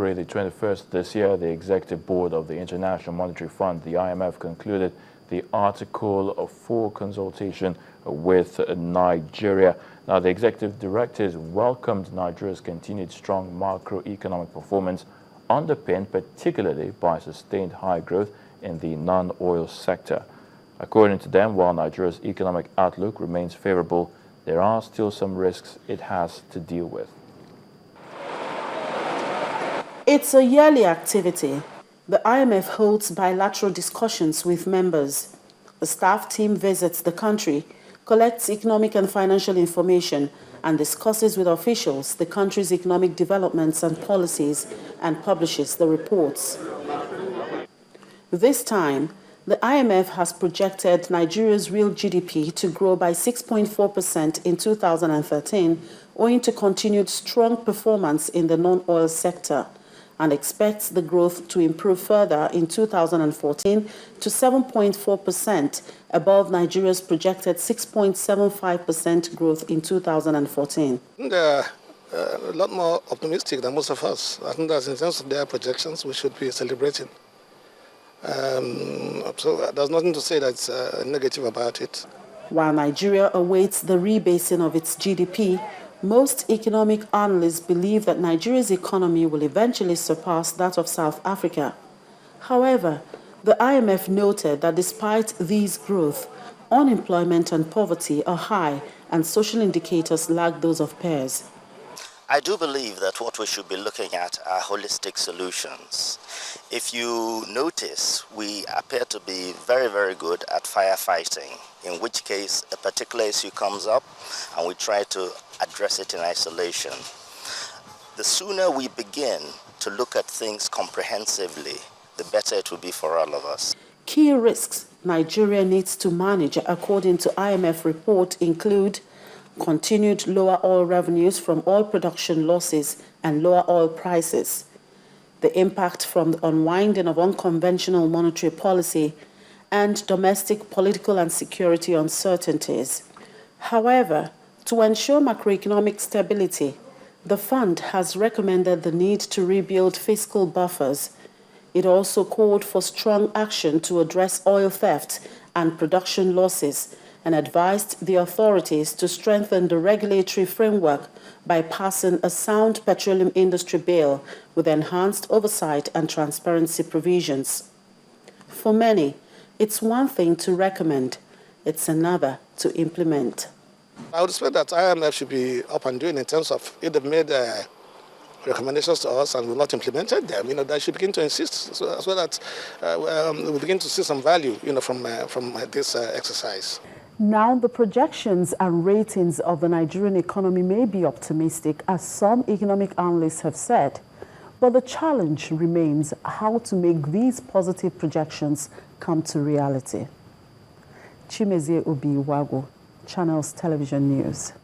The 21st this year, the Executive Board of the International Monetary Fund, the IMF, concluded the Article 4 consultation with Nigeria. Now, the executive directors welcomed Nigeria's continued strong macroeconomic performance, underpinned particularly by sustained high growth in the non-oil sector. According to them, while Nigeria's economic outlook remains favorable, there are still some risks it has to deal with. It's a yearly activity. The IMF holds bilateral discussions with members. The staff team visits the country, collects economic and financial information, and discusses with officials the country's economic developments and policies, and publishes the reports. This time, the IMF has projected Nigeria's real GDP to grow by 6.4% in 2013, owing to continued strong performance in the non-oil sector, and expects the growth to improve further in 2014 to 7.4%, above Nigeria's projected 6.75% growth in 2014. They're a lot more optimistic than most of us. I think that in terms of their projections, we should be celebrating. So there's nothing to say that's negative about it. While Nigeria awaits the rebasing of its GDP, most economic analysts believe that Nigeria's economy will eventually surpass that of South Africa. However, the IMF noted that despite these growth, unemployment and poverty are high and social indicators lag those of peers. I do believe that what we should be looking at are holistic solutions. If you notice, we appear to be very, very good at firefighting, in which case a particular issue comes up and we try to address it in isolation. The sooner we begin to look at things comprehensively, the better it will be for all of us. Key risks Nigeria needs to manage, according to IMF report, include continued lower oil revenues from oil production losses and lower oil prices, the impact from the unwinding of unconventional monetary policy, and domestic political and security uncertainties. However, to ensure macroeconomic stability, the fund has recommended the need to rebuild fiscal buffers. It also called for strong action to address oil theft and production losses, and advised the authorities to strengthen the regulatory framework by passing a sound petroleum industry bill with enhanced oversight and transparency provisions. For many, it's one thing to recommend, it's another to implement. I would expect that IMF should be up and doing in terms of if they've made recommendations to us and we've not implemented them, they should begin to insist so that we begin to see some value, from this exercise. Now, the projections and ratings of the Nigerian economy may be optimistic, as some economic analysts have said, but the challenge remains how to make these positive projections come to reality. Chimezie Obi Wago, Channels Television News.